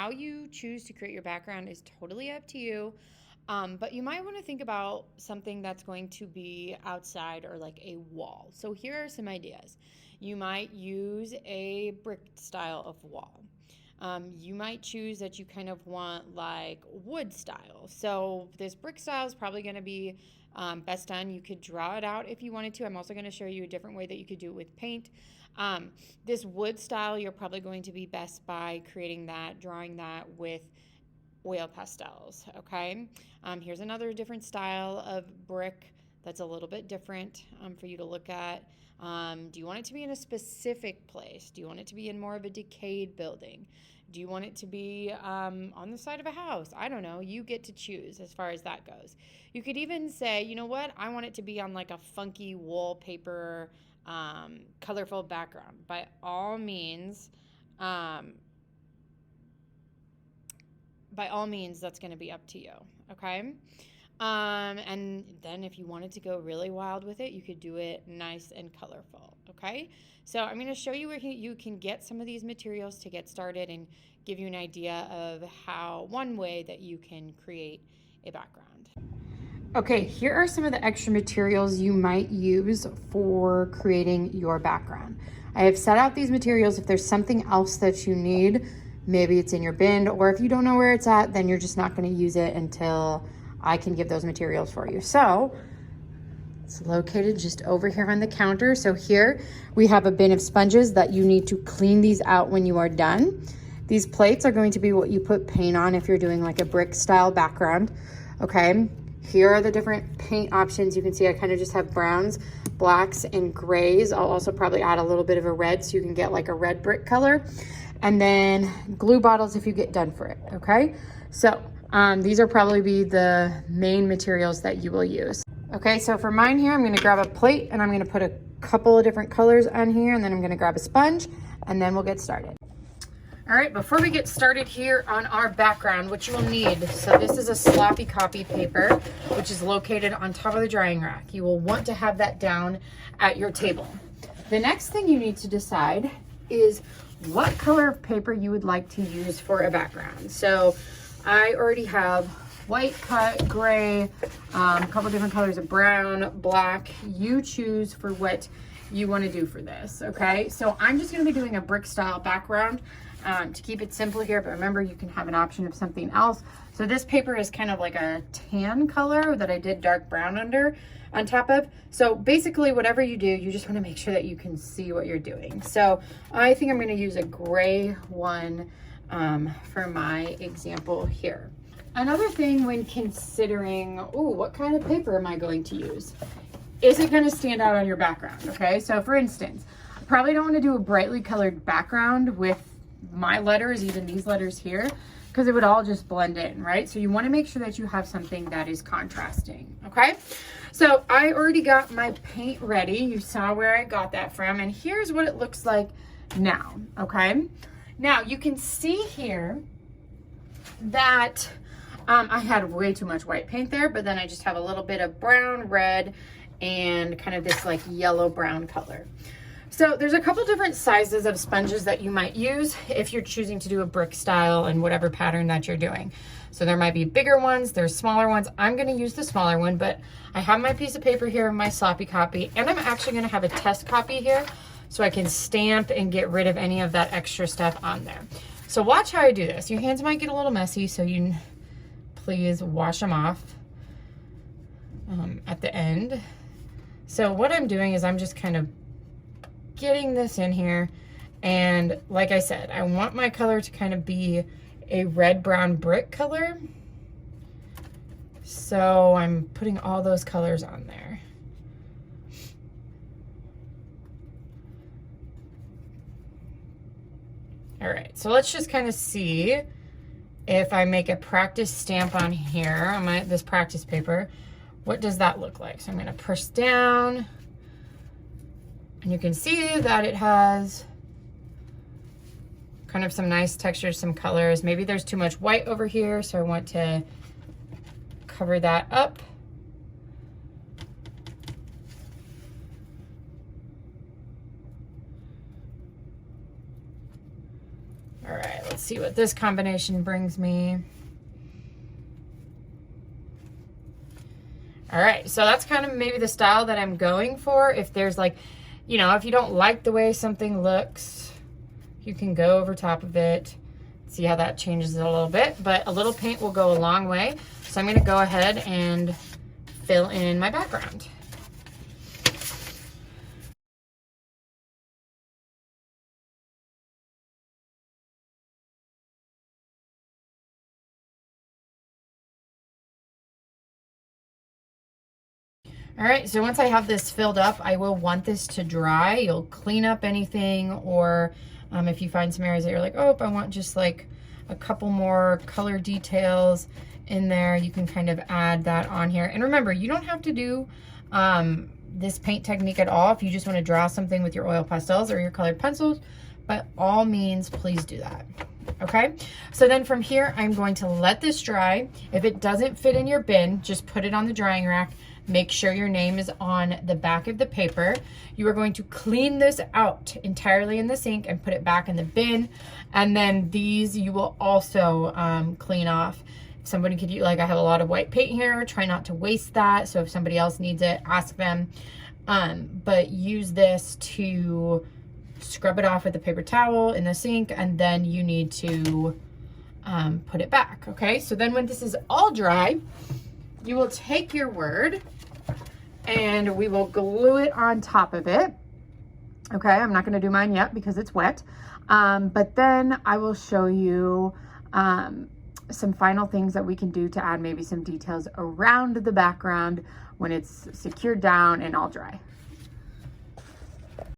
how you choose to create your background is totally up to you. But you might want to think about something that's going to be outside or like a wall. So here are some ideas. You might use a brick style of wall. You might choose that you kind of want like wood style. So this brick style is probably going to be best done. You could draw it out if you wanted to. I'm also going to show you a different way that you could do it with paint. This wood style, you're probably going to be best by creating that, drawing that with oil pastels, okay? Here's another different style of brick that's a little bit different for you to look at. Do you want it to be in a specific place? Do you want it to be in more of a decayed building? Do you want it to be on the side of a house? I don't know. You get to choose as far as that goes. You could even say, you know what? I want it to be on like a funky wallpaper, colorful background. By all means, that's going to be up to you, okay? And then if you wanted to go really wild with it, you could do it nice and colorful, okay? So I'm going to show you where you can get some of these materials to get started and give you an idea of one way that you can create a background. Okay, here are some of the extra materials you might use for creating your background. I have set out these materials. If there's something else that you need, maybe it's in your bin, or if you don't know where it's at, then you're just not going to use it until I can give those materials for you. So it's located just over here on the counter. So here we have a bin of sponges that you need to clean these out when you are done. These plates are going to be what you put paint on if you're doing like a brick style background, okay? Here are the different paint options. You can see I kind of just have browns, blacks, and grays. I'll also probably add a little bit of a red so you can get like a red brick color. And then glue bottles if you get done for it, okay? So these are probably be the main materials that you will use. Okay, so for mine here, I'm gonna grab a plate and I'm gonna put a couple of different colors on here, and then I'm gonna grab a sponge, and then we'll get started. All right, before we get started here on our background, what you will need, so this is a sloppy copy paper, which is located on top of the drying rack. You will want to have that down at your table. The next thing you need to decide is what color of paper you would like to use for a background. So I already have white cut, gray, a couple different colors of brown, black. You choose for what you want to do for this, okay? So I'm just going to be doing a brick style background to keep it simple here, but remember you can have an option of something else. So this paper is kind of like a tan color that I did dark brown on top of. So basically whatever you do, you just want to make sure that you can see what you're doing. So I think I'm going to use a gray one for my example here. Another thing when considering, what kind of paper am I going to use? Is it going to stand out on your background? Okay, so for instance, I probably don't want to do a brightly colored background with my letters, even these letters here, because it would all just blend in, right? So you want to make sure that you have something that is contrasting, okay? So I already got my paint ready. You saw where I got that from, and here's what it looks like now, okay? Now you can see here that I had way too much white paint there, but then I just have a little bit of brown, red, and kind of this like yellow brown color. So there's a couple different sizes of sponges that you might use if you're choosing to do a brick style and whatever pattern that you're doing. So there might be bigger ones, there's smaller ones. I'm gonna use the smaller one, but I have my piece of paper here, my sloppy copy, and I'm actually gonna have a test copy here so I can stamp and get rid of any of that extra stuff on there. So watch how I do this. Your hands might get a little messy, so you please wash them off at the end. So what I'm doing is I'm just kind of getting this in here, and like I said, I want my color to kind of be a red brown brick color, so I'm putting all those colors on there. All right, so let's just kind of see if I make a practice stamp on here on this practice paper, what does that look like? So I'm going to push down, and you can see that it has kind of some nice textures, some colors. Maybe there's too much white over here, so I want to cover that up. All right, let's let's see what this combination brings me. All right, so that's kind of maybe the style that I'm going for. If there's like, you know, if you don't like the way something looks, you can go over top of it. See how that changes it a little bit, but a little paint will go a long way. So I'm gonna go ahead and fill in my background. All right, so once I have this filled up, I will want this to dry. You'll clean up anything, or if you find some areas that you're like, oh, I want just like a couple more color details in there, you can kind of add that on here. And remember, you don't have to do this paint technique at all if you just want to draw something with your oil pastels or your colored pencils. By all means, please do that. Okay, so then from here, I'm going to let this dry. If it doesn't fit in your bin, just put it on the drying rack. Make sure your name is on the back of the paper. You are going to clean this out entirely in the sink and put it back in the bin. And then these you will also clean off. If somebody could use, like I have a lot of white paint here, try not to waste that. So if somebody else needs it, ask them. But use this to scrub it off with a paper towel in the sink, and then you need to put it back. Okay, so then when this is all dry, you will take your word and we will glue it on top of it. Okay, I'm not going to do mine yet because it's wet. But then I will show you some final things that we can do to add maybe some details around the background when it's secured down and all dry.